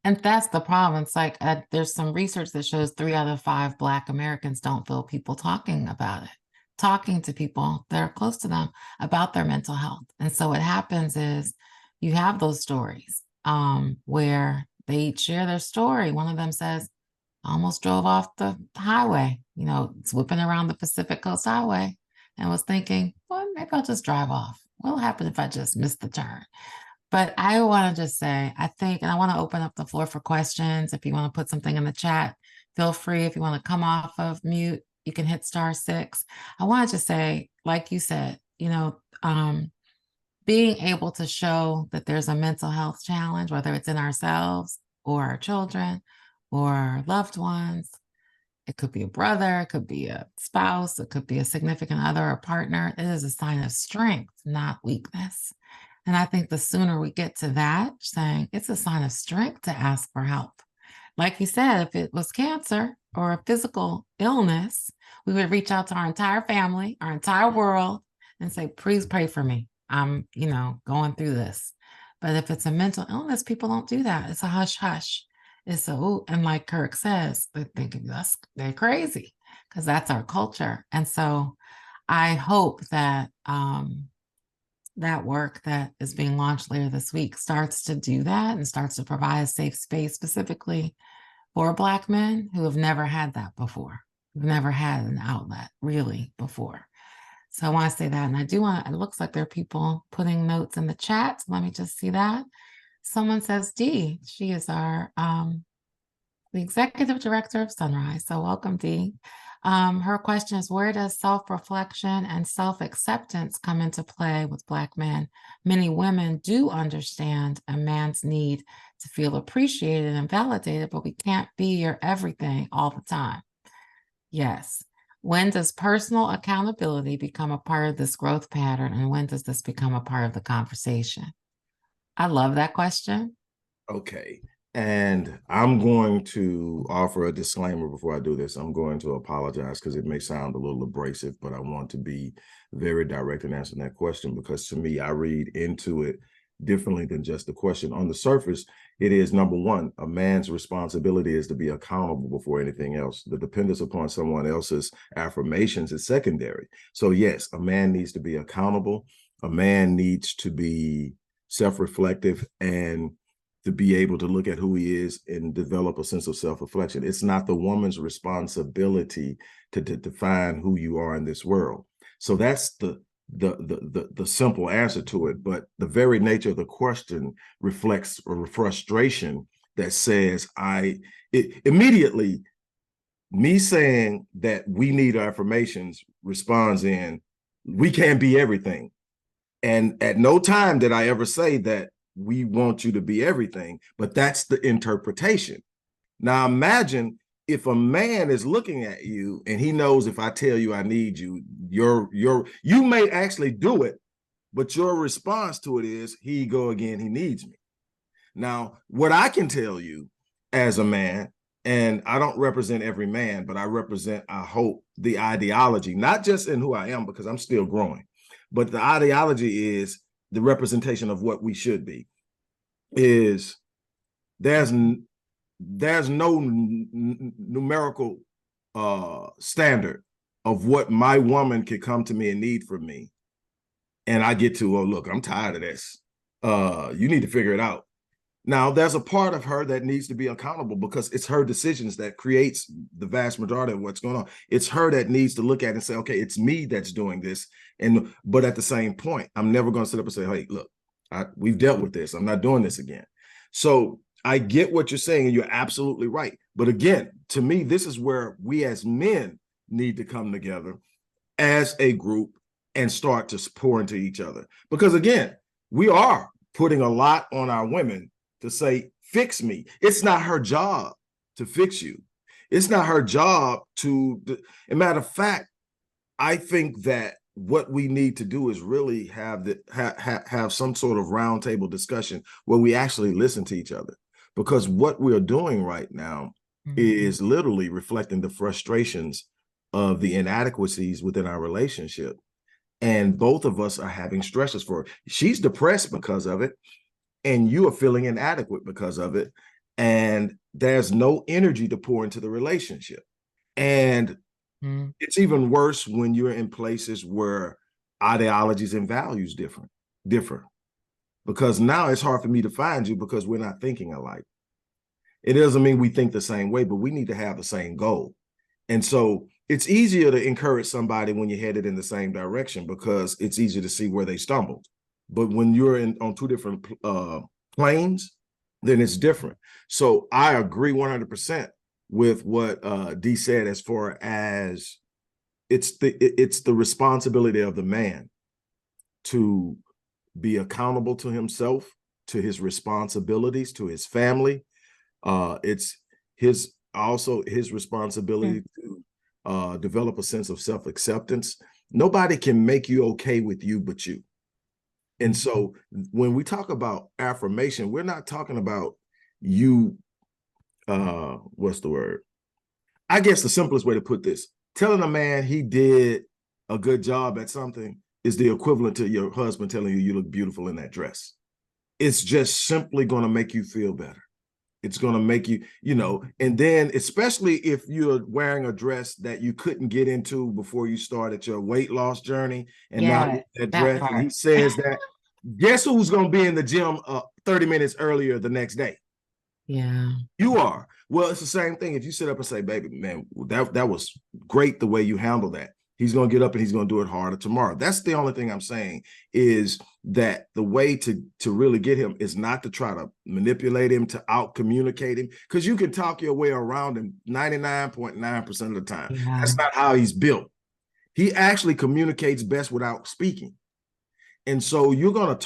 [SPEAKER 1] And that's the problem. It's like there's some research that shows 3 out of 5 Black Americans don't feel people talking about it, talking to people that are close to them about their mental health. And so what happens is you have those stories where they each share their story. One of them says, I almost drove off the highway, you know, whipping around the Pacific Coast Highway, and was thinking, well, maybe I'll just drive off. What'll happen if I just miss the turn? But I want to just say, I think, and I want to open up the floor for questions. If you want to put something in the chat, feel free. If you want to come off of mute, you can hit *6. I want to just say, like you said, you know, being able to show that there's a mental health challenge, whether it's in ourselves or our children or loved ones. It could be a brother, it could be a spouse, it could be a significant other or partner. It is a sign of strength, not weakness. And I think the sooner we get to that, saying it's a sign of strength to ask for help. Like you said, if it was cancer or a physical illness, we would reach out to our entire family, our entire world, and say, please pray for me. I'm, you know, going through this. But if it's a mental illness, people don't do that. It's a hush hush. It's a, and like Kirk says, they're thinking they're crazy, because that's our culture. And so I hope that that work that is being launched later this week starts to do that and starts to provide a safe space specifically for Black men who have never had that before, who've never had an outlet really before. So I want to say that. And I do want to, it looks like there are people putting notes in the chat. So let me just see that. Someone says Dee, she is our the executive director of SonRise. So welcome, Dee. Her question is, where does self-reflection and self-acceptance come into play with Black men? Many women do understand a man's need to feel appreciated and validated, but we can't be your everything all the time. Yes. When does personal accountability become a part of this growth pattern, and when does this become a part of the conversation? I love that question.
[SPEAKER 5] Okay. And I'm going to offer a disclaimer before I do this. I'm going to apologize because it may sound a little abrasive, but I want to be very direct in answering that question, because to me, I read into it differently than just the question. On the surface, it is, number one, a man's responsibility is to be accountable before anything else. The dependence upon someone else's affirmations is secondary. So yes, a man needs to be accountable. A man needs to be self-reflective and to be able to look at who he is and develop a sense of self-reflection. It's not the woman's responsibility to define who you are in this world. So that's the simple answer to it. But the very nature of the question reflects a frustration that says, immediately, me saying that we need affirmations responds in, we can't be everything. And at no time did I ever say that we want you to be everything, but that's the interpretation. Now imagine if a man is looking at you and he knows, if I tell you I need you, you may actually do it, but your response to it is, here you go again, he needs me. Now, what I can tell you as a man, and I don't represent every man, but I represent, I hope, the ideology, not just in who I am, because I'm still growing, but the ideology is the representation of what we should be, is there's no numerical standard of what my woman could come to me and need from me. And I get to, oh, look, I'm tired of this. You need to figure it out. Now, there's a part of her that needs to be accountable, because it's her decisions that creates the vast majority of what's going on. It's her that needs to look at it and say, okay, it's me that's doing this. But at the same point, I'm never going to sit up and say, hey, look, we've dealt with this. I'm not doing this again. So I get what you're saying, and you're absolutely right. But again, to me, this is where we as men need to come together as a group and start to pour into each other. Because again, we are putting a lot on our women to say, fix me. It's not her job to fix you. It's not her job to, as a matter of fact, I think that what we need to do is really have some sort of roundtable discussion where we actually listen to each other. Because what we're doing right now is literally reflecting the frustrations of the inadequacies within our relationship. And both of us are having stresses for it. She's depressed because of it, and you are feeling inadequate because of it. And there's no energy to pour into the relationship. And it's even worse when you're in places where ideologies and values differ. Because now it's hard for me to find you because we're not thinking alike. It doesn't mean we think the same way, but we need to have the same goal. And so it's easier to encourage somebody when you're headed in the same direction because it's easier to see where they stumbled. But when you're on two different planes, then it's different. So I agree 100% with what Dee said as far as it's the responsibility of the man to be accountable to himself, to his responsibilities, to his family. It's his responsibility to develop a sense of self-acceptance. Nobody can make you okay with you but you. And so when we talk about affirmation, we're not talking about you, what's the word? I guess the simplest way to put this, telling a man he did a good job at something is the equivalent to your husband telling you look beautiful in that dress. It's just simply going to make you feel better. It's going to make you, and then especially if you're wearing a dress that you couldn't get into before you started your weight loss journey, and now that dress, and he says that, guess who's going to be in the gym 30 minutes earlier the next day?
[SPEAKER 1] Yeah.
[SPEAKER 5] You are. Well, it's the same thing. If you sit up and say, baby, man, that was great the way you handled that. He's going to get up and he's going to do it harder tomorrow. That's the only thing I'm saying is that the way to really get him is not to try to manipulate him, to out-communicate him, because you can talk your way around him 99.9% of the time.
[SPEAKER 1] Yeah.
[SPEAKER 5] That's not how he's built. He actually communicates best without speaking. And so you're going to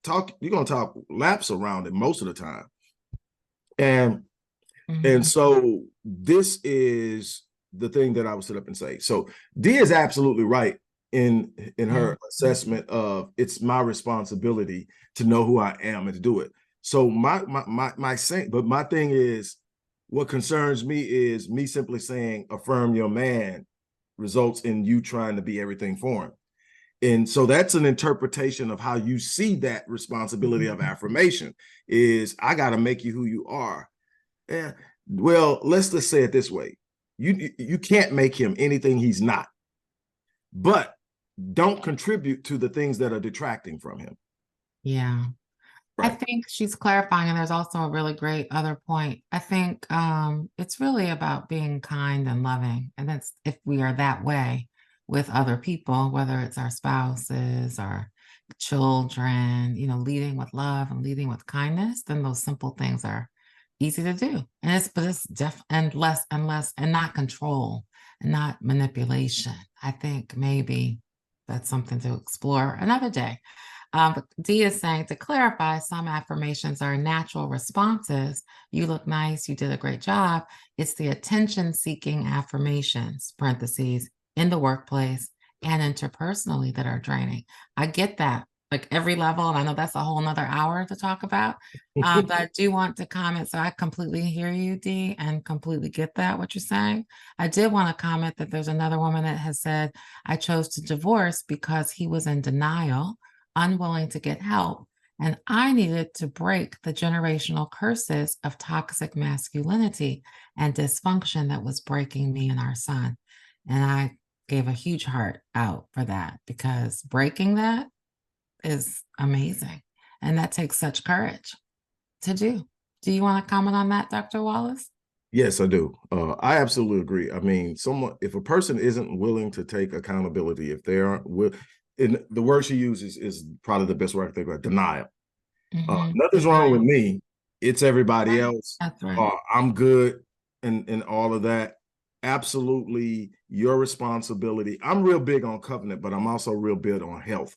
[SPEAKER 5] talk laps around him most of the time. And so this is the thing that I would sit up and say. So Dee is absolutely right in her assessment of it's my responsibility to know who I am and to do it. So my thing is, what concerns me is me simply saying affirm your man results in you trying to be everything for him. And so that's an interpretation of how you see that responsibility of affirmation is I got to make you who you are. Yeah. Well, let's just say it this way. You can't make him anything he's not, but don't contribute to the things that are detracting from him.
[SPEAKER 1] Yeah.
[SPEAKER 5] Right.
[SPEAKER 1] I think she's clarifying, and there's also a really great other point. I think it's really about being kind and loving. And that's if we are that way with other people, whether it's our spouses, our children, leading with love and leading with kindness, then those simple things are easy to do. And and less and not control and not manipulation. I think maybe that's something to explore another day. But Dee is saying, to clarify, some affirmations are natural responses. You look nice, you did a great job. It's the attention-seeking affirmations, parentheses, in the workplace and interpersonally that are draining. I get that, like every level, and I know that's a whole nother hour to talk about. But I do want to comment. So I completely hear you, Dee, and completely get that, what you're saying. I did want to comment that there's another woman that has said, I chose to divorce because he was in denial, unwilling to get help, and I needed to break the generational curses of toxic masculinity and dysfunction that was breaking me and our son. And I gave a huge heart out for that, because breaking that is amazing. And that takes such courage to do. Do you want to comment on that, Dr. Wallace?
[SPEAKER 5] Yes, I do. I absolutely agree. I mean, if a person isn't willing to take accountability, if they aren't and the word she uses is probably the best word I think about, denial. Nothing's wrong with me. it's everybody else,
[SPEAKER 1] That's right.
[SPEAKER 5] or I'm good, and all of that. Absolutely your responsibility. I'm real big on covenant, but I'm also real big on health.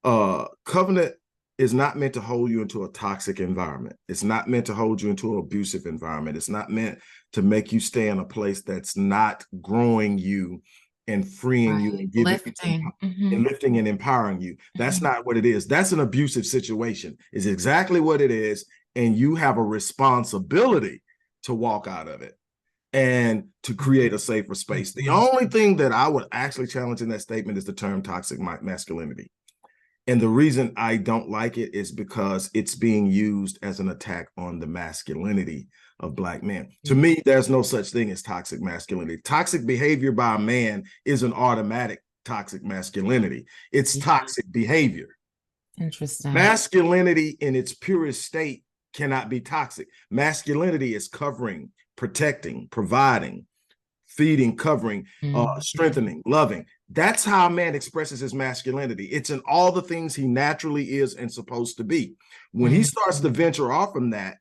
[SPEAKER 5] Covenant is not meant to hold you into a toxic environment. It's not meant to hold you into an abusive environment. It's not meant to make you stay in a place that's not growing you and freeing you and giving
[SPEAKER 1] Lifting.
[SPEAKER 5] and lifting and empowering you. That's not what it is. That's an abusive situation. Is exactly what it is. And you have a responsibility to walk out of it and to create a safer space. The only thing that I would actually challenge in that statement is the term toxic masculinity. And the reason I don't like it is because it's being used as an attack on the masculinity of Black men. To me, there's no such thing as toxic masculinity. Toxic behavior by a man is an automatic toxic masculinity. It's toxic behavior.
[SPEAKER 1] Interesting.
[SPEAKER 5] Masculinity in its purest state cannot be toxic. Masculinity is covering, protecting, providing, feeding, covering, strengthening, loving. That's how a man expresses his masculinity. It's in all the things he naturally is and supposed to be. When he starts to venture off from that,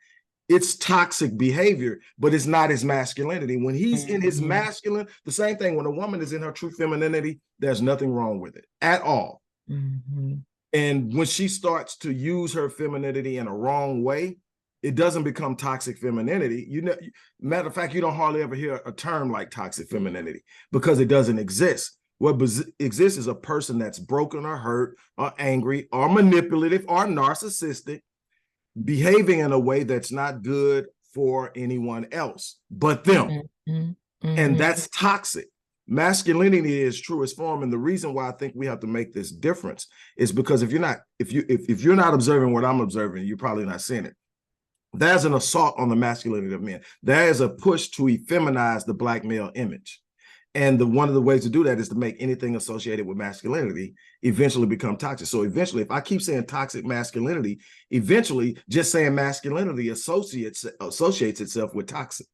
[SPEAKER 5] it's toxic behavior, but it's not his masculinity. When he's in his masculine, the same thing, when a woman is in her true femininity, there's nothing wrong with it at all. And when she starts to use her femininity in a wrong way, it doesn't become toxic femininity. You know, matter of fact, you don't hardly ever hear a term like toxic femininity because it doesn't exist. What exists is a person that's broken or hurt or angry or manipulative or narcissistic, behaving in a way that's not good for anyone else but them. And that's toxic. Masculinity is truest form. And the reason why I think we have to make this difference is because if you're not observing what I'm observing, you're probably not seeing it. There's an assault on the masculinity of men. There is a push to effeminize the Black male image. And one of the ways to do that is to make anything associated with masculinity eventually become toxic. So eventually, if I keep saying toxic masculinity, eventually just saying masculinity associates itself with toxicity.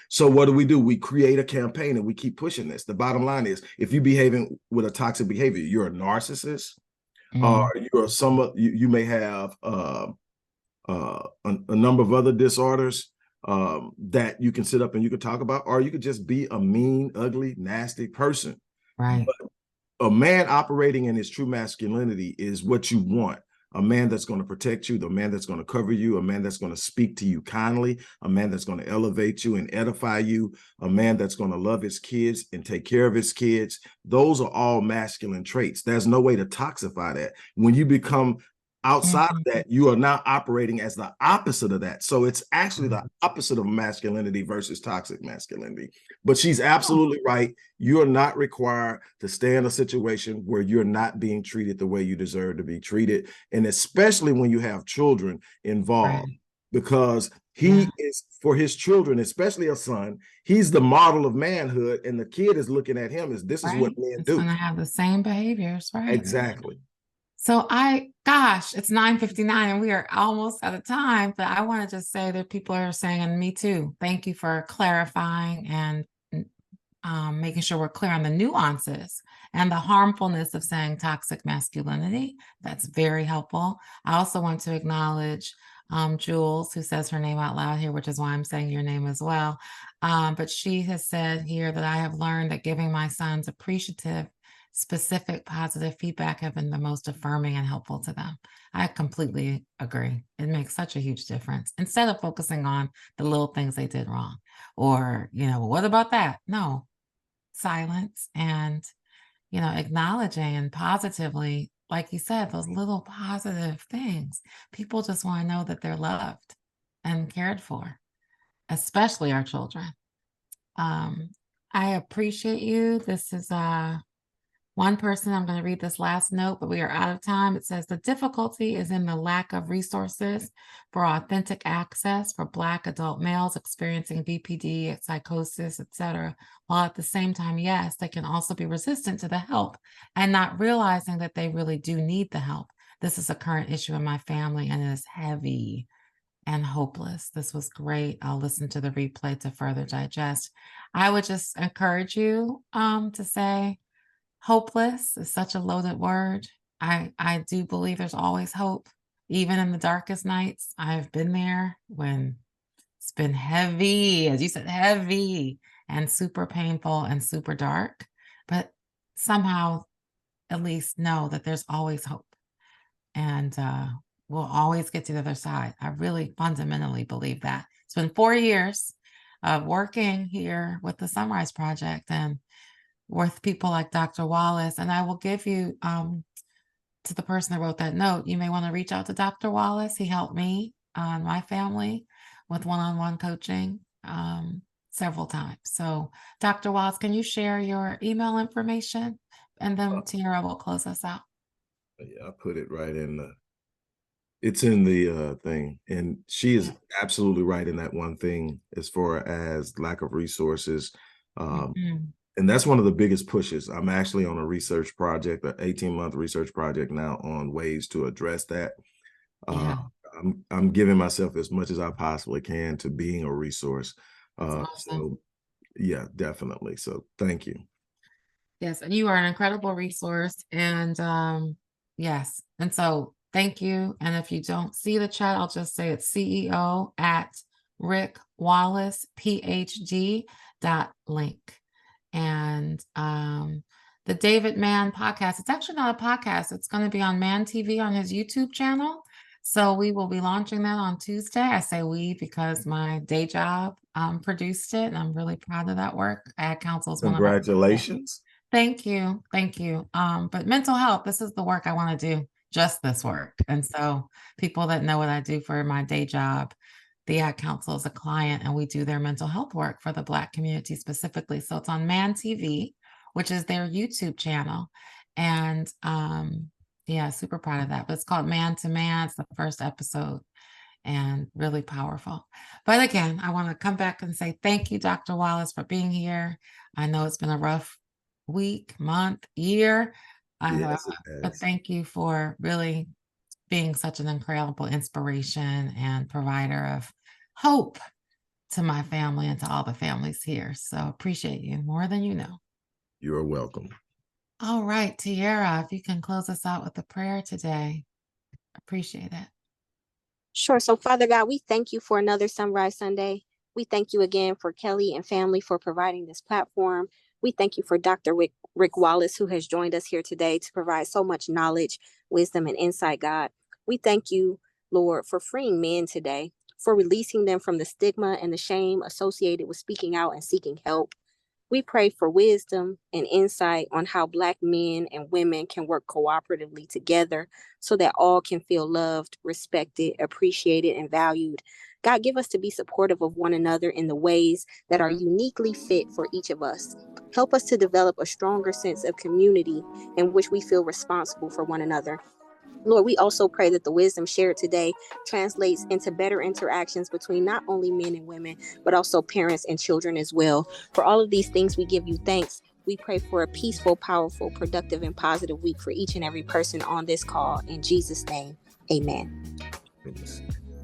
[SPEAKER 5] So what do? We create a campaign and we keep pushing this. The bottom line is, if you're behaving with a toxic behavior, you're a narcissist, or you may have a number of other disorders that you can sit up and you can talk about, or you could just be a mean, ugly, nasty person.
[SPEAKER 1] Right.
[SPEAKER 5] But a man operating in his true masculinity is what you want. A man that's going to protect you, the man that's going to cover you, a man that's going to speak to you kindly, a man that's going to elevate you and edify you, a man that's going to love his kids and take care of his kids. Those are all masculine traits. There's no way to toxify that. When you become outside of that, you are now operating as the opposite of that. So it's actually the opposite of masculinity versus toxic masculinity. But she's absolutely right. You are not required to stay in a situation where you're not being treated the way you deserve to be treated. And especially when you have children involved, because he is, for his children, especially a son, he's the model of manhood. And the kid is looking at him as this is what men do.
[SPEAKER 1] It's going to have the same behaviors, right?
[SPEAKER 5] Exactly.
[SPEAKER 1] So it's 9:59 and we are almost out of time, but I want to just say that people are saying, and me too, thank you for clarifying and making sure we're clear on the nuances and the harmfulness of saying toxic masculinity. That's very helpful. I also want to acknowledge Jules, who says her name out loud here, which is why I'm saying your name as well. But she has said here that I have learned that giving my sons appreciative, specific positive feedback have been the most affirming and helpful to them. I completely agree. It makes such a huge difference. Instead of focusing on the little things they did wrong or, what about that? No, silence and, acknowledging and positively, like you said, those little positive things. People just want to know that they're loved and cared for, especially our children. I appreciate you. This is one person. I'm going to read this last note, but we are out of time. It says the difficulty is in the lack of resources for authentic access for Black adult males experiencing BPD, psychosis, etc. While at the same time, yes, they can also be resistant to the help and not realizing that they really do need the help. This is a current issue in my family and it is heavy and hopeless. This was great. I'll listen to the replay to further digest. I would just encourage you to say, hopeless is such a loaded word. I do believe there's always hope. even in the darkest nights, I've been there when it's been heavy, as you said, heavy and super painful and super dark, but somehow at least know that there's always hope, and we'll always get to the other side. I really fundamentally believe that. It's been 4 years of working here with the SonRise Project and with people like Dr. Wallace. And I will give you to the person that wrote that note, you may want to reach out to Dr. Wallace. He helped me and my family with one-on-one coaching several times. So Dr. Wallace, can you share your email information? And then Tiara will close us out.
[SPEAKER 5] Yeah, I put it right in it's in the thing. And she is absolutely right in that one thing as far as lack of resources. And that's one of the biggest pushes. I'm actually on a research project, an 18-month research project now on ways to address that.
[SPEAKER 1] Yeah.
[SPEAKER 5] I'm giving myself as much as I possibly can to being a resource.
[SPEAKER 1] Awesome.
[SPEAKER 5] So yeah, definitely. So thank you.
[SPEAKER 1] Yes, and you are an incredible resource. And yes, and so thank you. And if you don't see the chat, I'll just say it's CEO@RickWallacePhD.link. And the David Mann podcast, it's actually not a podcast. It's going to be on Man TV on his YouTube channel. So we will be launching that on Tuesday. I say we because my day job produced it, and I'm really proud of that work. Ad Council is one of my—
[SPEAKER 5] Congratulations.
[SPEAKER 1] Thank you. Thank you. But mental health, this is the work I want to do, just this work. And so people that know what I do for my day job, the Ad Council is a client, and we do their mental health work for the Black community specifically. So it's on Man TV, which is their YouTube channel. And yeah, super proud of that. But it's called Man to Man. It's the first episode and really powerful. But again, I want to come back and say thank you, Dr. Wallace, for being here. I know it's been a rough week, month, year,
[SPEAKER 5] Yes,
[SPEAKER 1] but thank you for really being such an incredible inspiration and provider of hope to my family and to all the families here. So appreciate you more than you know.
[SPEAKER 5] You are welcome.
[SPEAKER 1] All right, Tiara, if you can close us out with a prayer today, appreciate it.
[SPEAKER 8] Sure. So Father God, we thank you for another SonRise Sunday. We thank you again for Kelli and family for providing this platform. We thank you for Dr. Rick Wallace, who has joined us here today to provide so much knowledge, wisdom, and insight, God. We thank you, Lord, for freeing men today, for releasing them from the stigma and the shame associated with speaking out and seeking help. We pray for wisdom and insight on how Black men and women can work cooperatively together so that all can feel loved, respected, appreciated, and valued. God, give us to be supportive of one another in the ways that are uniquely fit for each of us. Help us to develop a stronger sense of community in which we feel responsible for one another. Lord, we also pray that the wisdom shared today translates into better interactions between not only men and women, but also parents and children as well. For all of these things, we give you thanks. We pray for a peaceful, powerful, productive, and positive week for each and every person on this call. In Jesus' name, amen.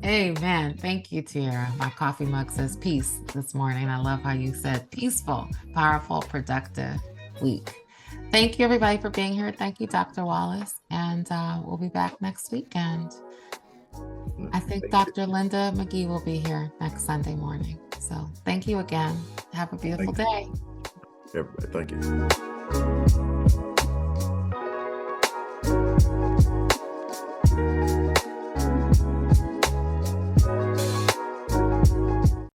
[SPEAKER 1] Amen. Thank you, Tiara. My coffee mug says peace this morning. I love how you said peaceful, powerful, productive week. Thank you, everybody, for being here. Thank you, Dr. Wallace. And we'll be back next weekend. I think Dr. Linda McGee will be here next Sunday morning. So thank you again. Have a beautiful day.
[SPEAKER 5] Everybody, thank you.